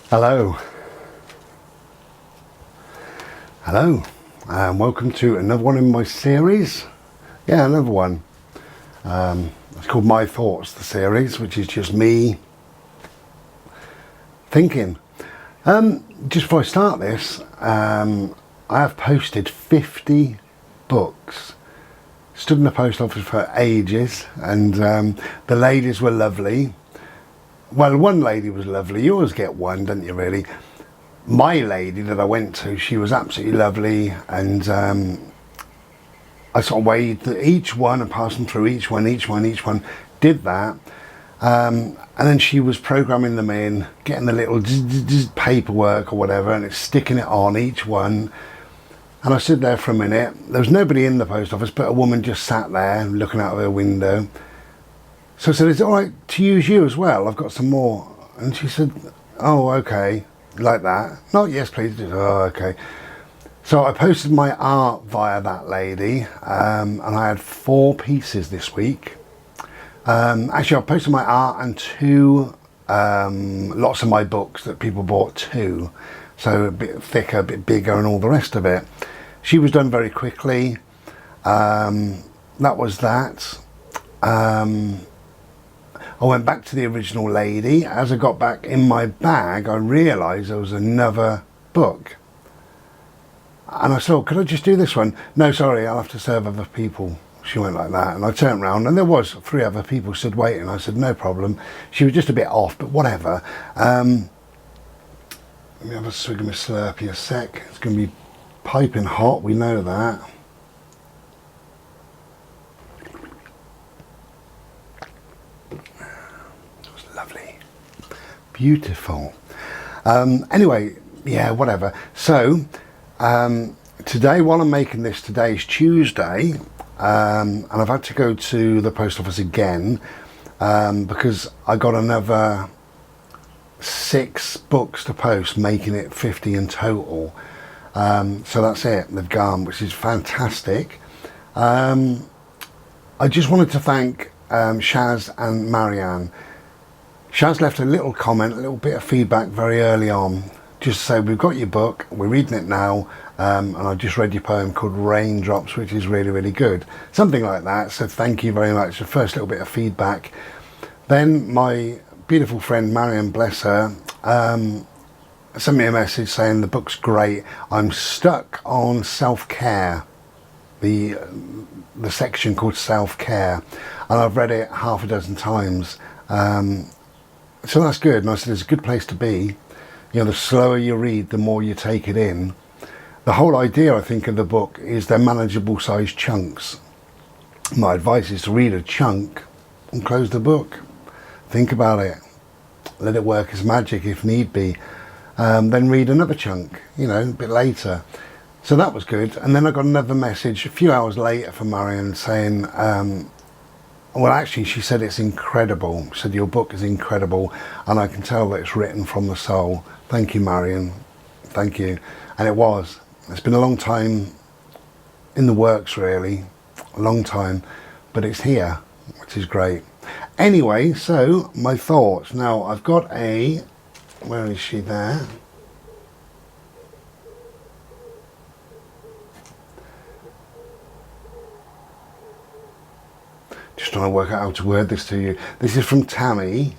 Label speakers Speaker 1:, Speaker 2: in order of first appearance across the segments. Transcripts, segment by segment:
Speaker 1: Hello, and welcome to another one in my series. Yeah, another one. It's called My Thoughts, the series, which is just me thinking. Just before I start this, I have posted 50 books. Stood in the post office for ages, and the ladies were lovely. Well, one lady was lovely. You always get one, don't you, really? My lady that I went to, she was absolutely lovely, and I sort of weighed each one and passed them through each one, did that. And then she was programming them in, getting the little paperwork or whatever, and it's sticking it on each one. And I stood there for a minute. There was nobody in the post office, but a woman just sat there looking out of her window. So I said, "Is it all right to use you as well? I've got some more." And she said, "Oh, okay," like that. "Not yes, please." "Oh, okay." So I posted my art via that lady, and I had 4 pieces this week. Actually, I posted my art and 2 lots of my books that people bought too. So a bit thicker, a bit bigger, and all the rest of it. She was done very quickly. That was that. I went back to the original lady. As I got back in my bag, I realised there was another book. And I said, "Oh, could I just do this one?" "No, sorry, I'll have to serve other people." She went like that, and I turned around and there was 3 other people stood waiting. I said, "No problem." She was just a bit off, but whatever. Let me have a swig of my Slurpee a sec. It's going to be piping hot, we know that. Lovely, beautiful. Anyway, yeah, whatever. So today, while I'm making this, today's Tuesday, and I've had to go to the post office again because I got another 6 books to post, making it 50 in total. So that's it, they've gone, which is fantastic. I just wanted to thank Shaz and Marianne. Shaz left a little comment, a little bit of feedback very early on, just to say, "We've got your book, we're reading it now, and I just read your poem called Raindrops, which is really, really good." Something like that, so thank you very much. The first little bit of feedback. Then my beautiful friend Marianne, bless her, sent me a message saying the book's great. I'm stuck on self-care, the section called self-care, and I've read it half a dozen times. So that's good, and I said it's a good place to be. You know, the slower you read, the more you take it in. The whole idea, I think, of the book is they're manageable sized chunks. My advice is to read a chunk and close the book. Think about it. Let it work as magic if need be. Then read another chunk, you know, a bit later. So that was good. And then I got another message a few hours later from Marianne saying, well, actually, she said it's incredible. She said your book is incredible, and I can tell that it's written from the soul. Thank you, Marianne. Thank you. And it was. It's been a long time in the works, really. A long time. But it's here, which is great. Anyway, so my thoughts. Now, I've got a... Where is she there? Just trying to work out how to word this to you. This is from Tammy.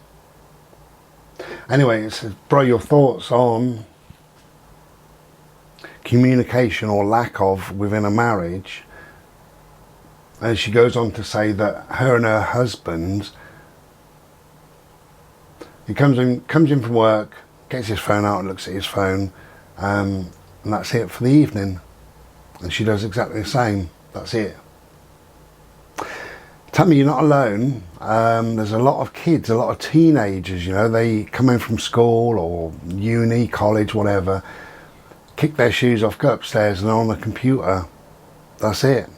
Speaker 1: Anyway, it says, "Bro, your thoughts on communication or lack of within a marriage." And she goes on to say that her and her husband, he comes in from work, gets his phone out and looks at his phone, and that's it for the evening. And she does exactly the same. That's it. Tammy, you're not alone. There's a lot of kids, a lot of teenagers, you know, they come in from school or uni, college, whatever, kick their shoes off, go upstairs and they're on the computer. That's it.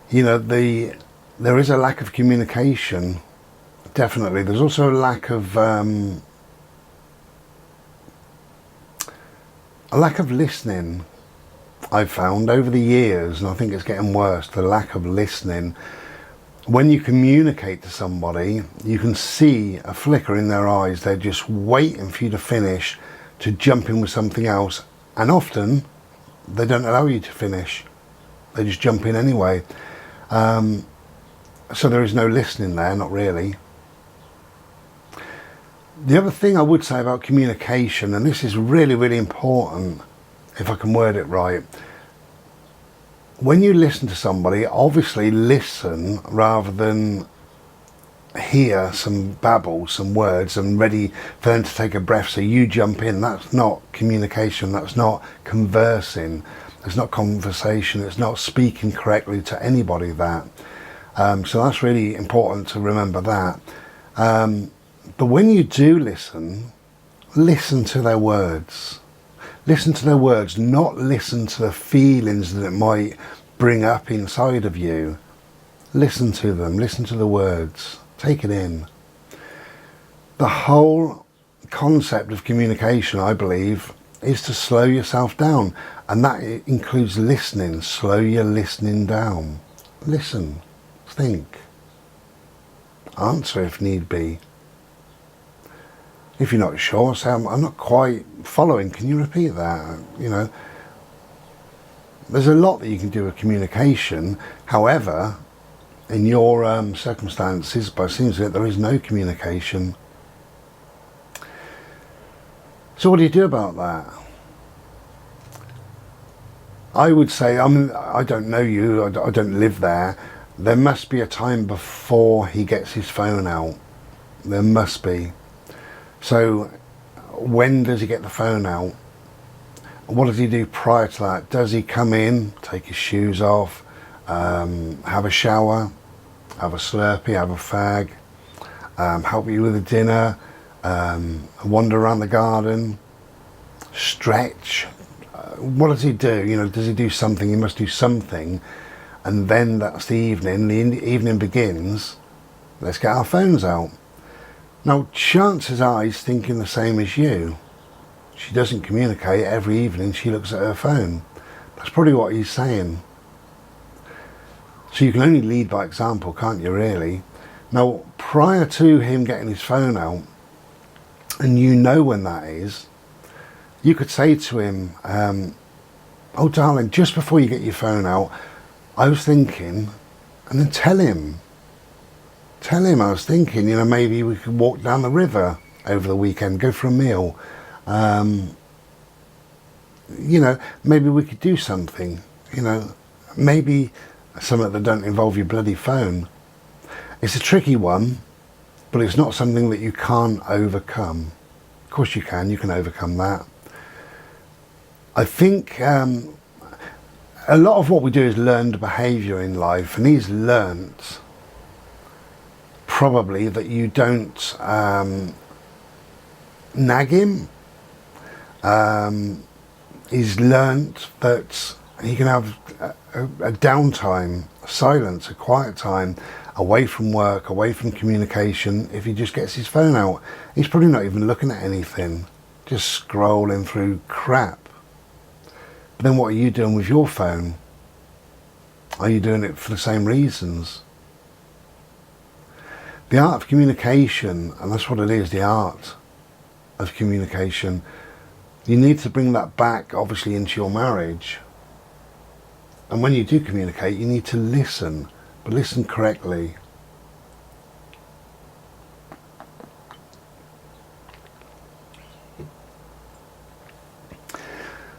Speaker 1: You know, there is a lack of communication, definitely. There's also a lack of listening, I've found over the years, and I think it's getting worse, the lack of listening. When you communicate to somebody, you can see a flicker in their eyes. They're just waiting for you to finish to jump in with something else, and often they don't allow you to finish. They just jump in anyway. So there is no listening there, not really. The other thing I would say about communication, and this is really, really important, if I can word it right, when you listen to somebody, obviously listen rather than hear some babble, some words, and ready for them to take a breath so you jump in. That's not communication, that's not conversing, it's not conversation, it's not speaking correctly to anybody. That so that's really important to remember that. But when you do listen, listen to their words. Listen to their words, not listen to the feelings that it might bring up inside of you. Listen to them, listen to the words, take it in. The whole concept of communication, I believe, is to slow yourself down. And that includes listening. Slow your listening down. Listen, think, answer if need be. If you're not sure, say, I'm not quite following, can you repeat that? You know, there's a lot that you can do with communication. However, in your circumstances, by seems that there is no communication. So what do you do about that? I would say, I mean, I don't know you, I don't live there. There must be a time before he gets his phone out. There must be. So when does he get the phone out? What does he do prior to that? Does he come in, take his shoes off, have a shower, have a Slurpee, have a fag, help you with the dinner, wander around the garden, stretch? What does he do? You know, does he do something? He must do something. And then that's the evening. The evening begins. Let's get our phones out. Now, chances are he's thinking the same as you. She doesn't communicate. Every evening she looks at her phone. That's probably what he's saying. So you can only lead by example, can't you, really? Now, prior to him getting his phone out, and you know when that is, you could say to him, oh darling, just before you get your phone out, I was thinking, and then tell him I was thinking, you know, maybe we could walk down the river over the weekend, go for a meal. You know, maybe we could do something, you know, maybe something that don't involve your bloody phone. It's a tricky one, but it's not something that you can't overcome. Of course you can overcome that. I think a lot of what we do is learned behaviour in life, and he's learnt probably that you don't nag him. He's learnt that he can have a downtime, a silence, a quiet time, away from work, away from communication. If he just gets his phone out, he's probably not even looking at anything, just scrolling through crap. But then what are you doing with your phone? Are you doing it for the same reasons? The art of communication, and that's what it is, the art of communication, you need to bring that back, obviously, into your marriage. And when you do communicate, you need to listen, but listen correctly.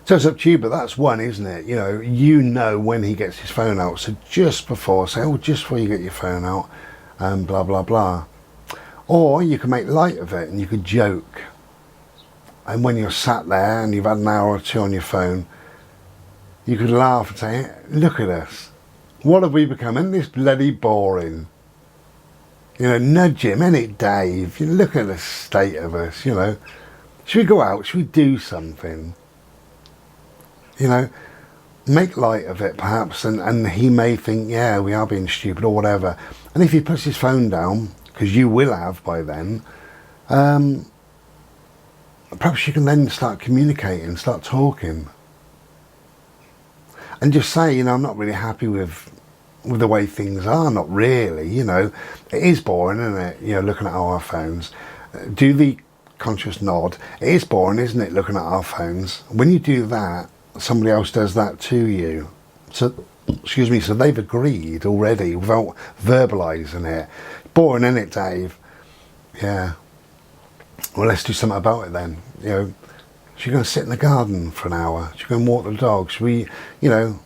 Speaker 1: So it's up to you, but that's one, isn't it? You know when he gets his phone out. So just before, say, oh, just before you get your phone out, and blah, blah, blah. Or you can make light of it and you could joke. And when you're sat there and you've had an hour or two on your phone, you could laugh and say, look at us. What have we become? Isn't this bloody boring? Nudge him, innit, Dave? Look at the state of us, Should we go out? Should we do something? Make light of it perhaps, and he may think, yeah, we are being stupid or whatever. And if he puts his phone down, because you will have by then, perhaps you can then start communicating, start talking. And just say, I'm not really happy with the way things are, not really, It is boring, isn't it, looking at our phones. Do the subconscious nod. It is boring, isn't it, looking at our phones? When you do that, somebody else does that to you. So, excuse me, so they've agreed already without verbalising it. Boring, isn't it, Dave? Yeah. Well, let's do something about it then. You know, should we go and sit in the garden for an hour? Should we go and walk the dog? Should we, you know,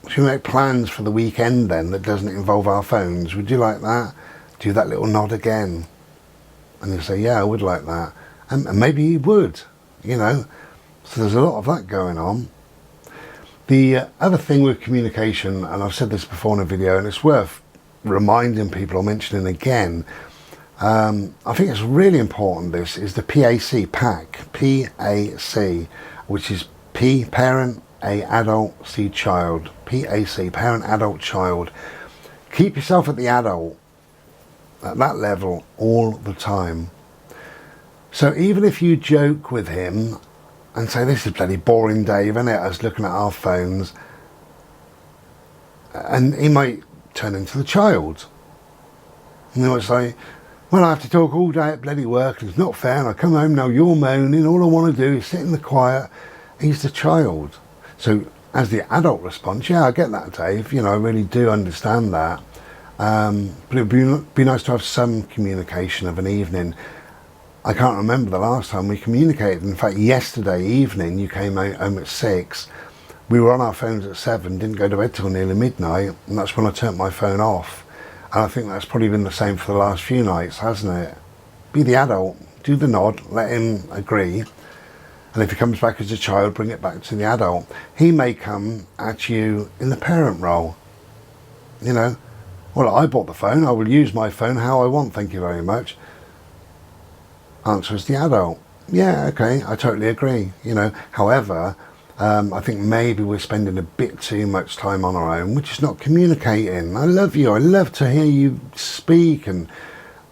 Speaker 1: should we make plans for the weekend then that doesn't involve our phones? Would you like that? Do that little nod again. And you say, yeah, I would like that. And maybe you would, you know. So there's a lot of that going on. The other thing with communication, and I've said this before in a video, and it's worth reminding people or mentioning again, I think it's really important, this is the PAC, P-A-C, which is P, parent, A, adult, C, child. PAC, parent, adult, child. Keep yourself at the adult, at that level, all the time. So even if you joke with him and say, this is bloody boring, Dave, isn't it, us looking at our phones, and he might turn into the child. And they might say, well, I have to talk all day at bloody work, and it's not fair, and I come home now, you're moaning, all I want to do is sit in the quiet. He's the child. So as the adult response, yeah, I get that, Dave, you know, I really do understand that. But it would be nice to have some communication of an evening. I can't remember the last time we communicated. In fact, yesterday evening, you came home at 6. We were on our phones at 7, didn't go to bed till nearly midnight, and that's when I turned my phone off. And I think that's probably been the same for the last few nights, hasn't it? Be the adult, do the nod, let him agree. And if he comes back as a child, bring it back to the adult. He may come at you in the parent role. You know, well, I bought the phone, I will use my phone how I want, thank you very much. Answer is the adult. Yeah, okay, I totally agree. You know, however, I think maybe we're spending a bit too much time on our own, which is not communicating. I love you, I love to hear you speak, and,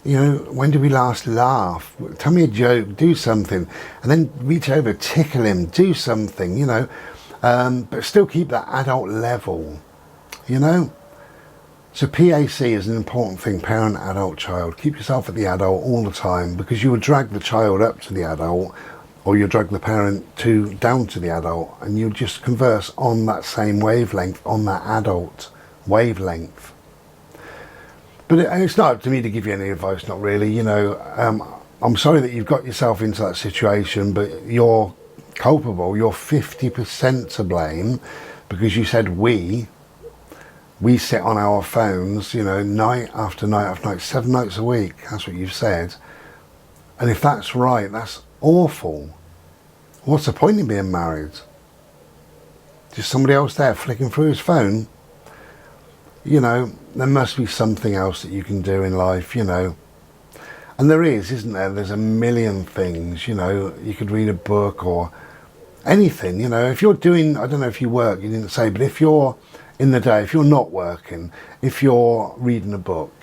Speaker 1: you know, when did we last laugh? Tell me a joke, do something, and then reach over, tickle him, do something, you know, but still keep that adult level, you know. So PAC is an important thing, parent, adult, child. Keep yourself at the adult all the time, because you will drag the child up to the adult, or you'll drag the parent down to the adult, and you'll just converse on that same wavelength, on that adult wavelength. But it's not up to me to give you any advice, not really, you know. I'm sorry that you've got yourself into that situation, but you're culpable, you're 50% to blame, because you said we sit on our phones, you know, night after night after night, 7 nights a week, that's what you've said. And if that's right, that's awful. What's the point in being married? Just somebody else there flicking through his phone? You know, there must be something else that you can do in life, you know. And there is, isn't there? There's a million things, you know. You could read a book or anything, you know. If you're doing, I don't know if you work, you didn't say, but if you're in the day, if you're not working, if you're reading a book,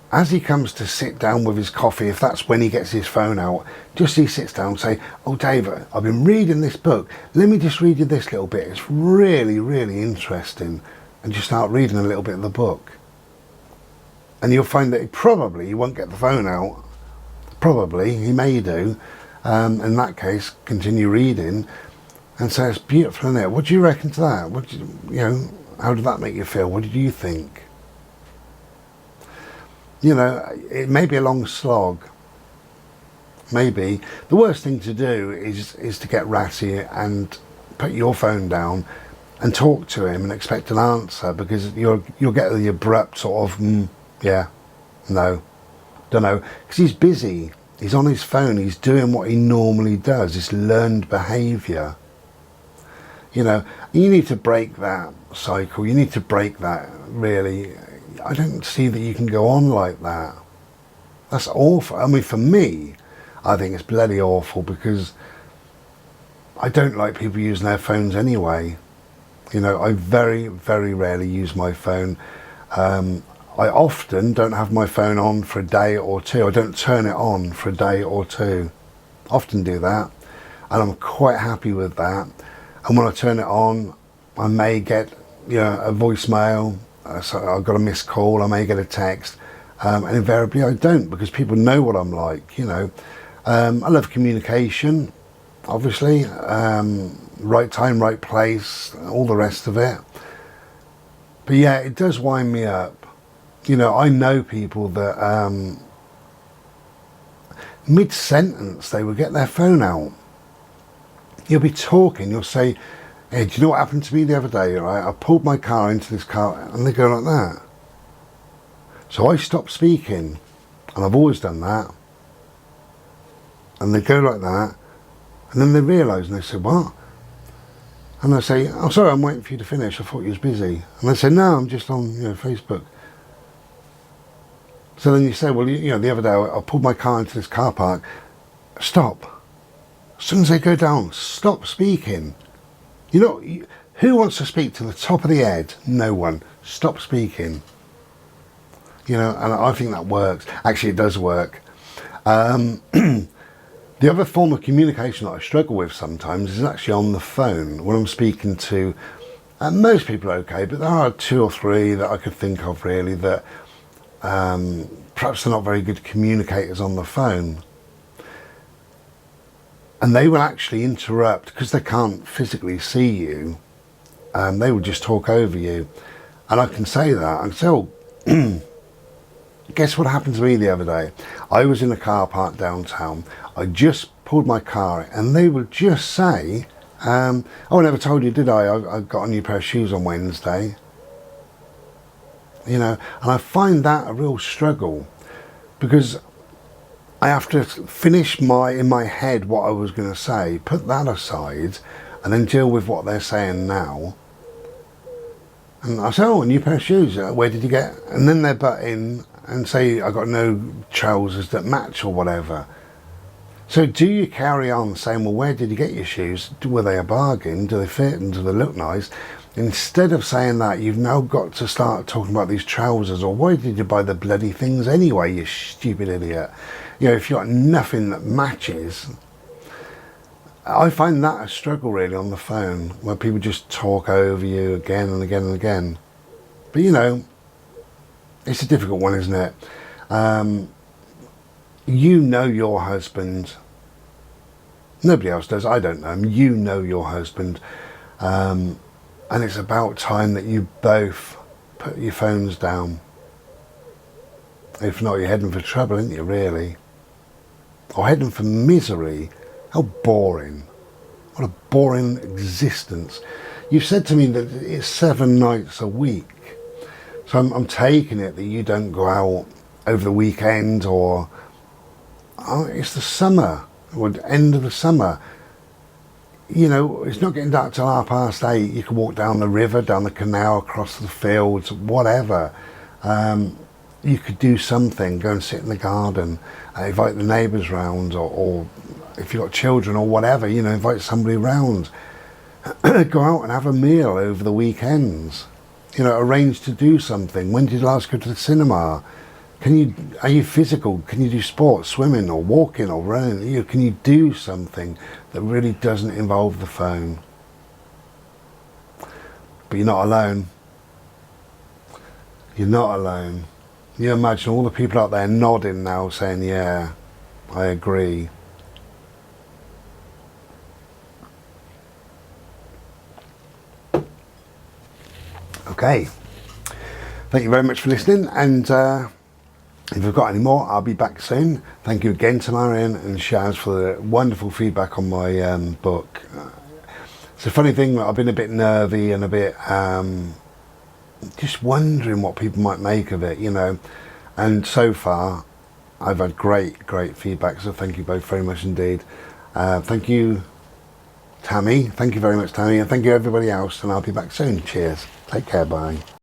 Speaker 1: as he comes to sit down with his coffee, if that's when he gets his phone out, just he sits down and say, oh, David, I've been reading this book. Let me just read you this little bit. It's really, really interesting. And just start reading a little bit of the book. And you'll find that he won't get the phone out. Probably, he may do. In that case, continue reading and say, it's beautiful, isn't it? What do you reckon to that? What do you know, how did that make you feel? What did you think? You know, it may be a long slog. Maybe. The worst thing to do is to get ratty and put your phone down and talk to him and expect an answer, because you'll get the abrupt sort of, yeah, no, don't know, because he's busy, he's on his phone, he's doing what he normally does, it's learned behaviour. You know, you need to break that cycle, you need to break that, really. I don't see that you can go on like that. That's awful. I mean, for me, I think it's bloody awful, because I don't like people using their phones anyway. You know, I very, very rarely use my phone. I often don't have my phone on for a day or two. I don't turn it on for a day or two. Often do that. And I'm quite happy with that. And when I turn it on, I may get, you know, a voicemail. So I've got a missed call. I may get a text. And invariably I don't, because people know what I'm like, you know. I love communication, obviously, right time, right place, all the rest of it. But yeah, it does wind me up. You know, I know people that mid-sentence they will get their phone out. You'll be talking, you'll say, hey, do you know what happened to me the other day, right? I pulled my car into this car, and they go like that. So I stopped speaking, and I've always done that. And they go like that, and then they realise, and they say, what? And I say, oh, sorry, I'm waiting for you to finish, I thought you was busy. And they say, no, I'm just on, Facebook. So then you say, well, the other day I pulled my car into this car park. Stop. As soon as they go down, stop speaking. Who wants to speak to the top of the head? No one. Stop speaking. And I think that works. Actually, it does work. The other form of communication that I struggle with sometimes is actually on the phone. When I'm speaking to, most people are okay, but there are 2 or 3 that I could think of really that perhaps they're not very good communicators on the phone. And they will actually interrupt, because they can't physically see you, they will just talk over you. And I can say that, I can say, oh, guess what happened to me the other day? I was in a car park downtown, I just pulled my car in, and they would just say, oh, I never told you, did I got a new pair of shoes on Wednesday. And I find that a real struggle, because I have to finish in my head what I was going to say, put that aside, and then deal with what they're saying now. And I say, oh, a new pair of shoes, where did you get? And then they butt in and say, I got no trousers that match or whatever. So do you carry on saying, well, where did you get your shoes? Were they a bargain? Do they fit and do they look nice? Instead of saying that, you've now got to start talking about these trousers, or why did you buy the bloody things anyway, you stupid idiot? If you've got nothing that matches. I find that a struggle really on the phone, where people just talk over you again and again and again. But it's a difficult one, isn't it? You know your husband. Nobody else does. I don't know him. You know your husband. And it's about time that you both put your phones down. If not, you're heading for trouble, aren't you, really? Or heading for misery. How boring. What a boring existence. You've said to me that it's 7 nights a week. So I'm taking it that you don't go out over the weekend, or it's the summer, or the end of the summer. It's not getting dark till 8:30. You can walk down the river, down the canal, across the fields, whatever. You could do something, go and sit in the garden, invite the neighbours round, or if you've got children or whatever, invite somebody round. Go out and have a meal over the weekends. Arrange to do something. When did you last go to the cinema? Are you physical? Can you do sports, swimming or walking or running? Can you do something that really doesn't involve the phone? But you're not alone. You're not alone. You imagine all the people out there nodding now, saying, yeah, I agree. Okay. Thank you very much for listening, and if you've got any more, I'll be back soon. Thank you again to Marion and Shaz for the wonderful feedback on my book. It's a funny thing, I've been a bit nervy and a bit just wondering what people might make of it, and so far I've had great feedback, so thank you both very much indeed. Thank you, Tammy. Thank you very much, Tammy, and thank you everybody else, and I'll be back soon. Cheers. Take care. Bye.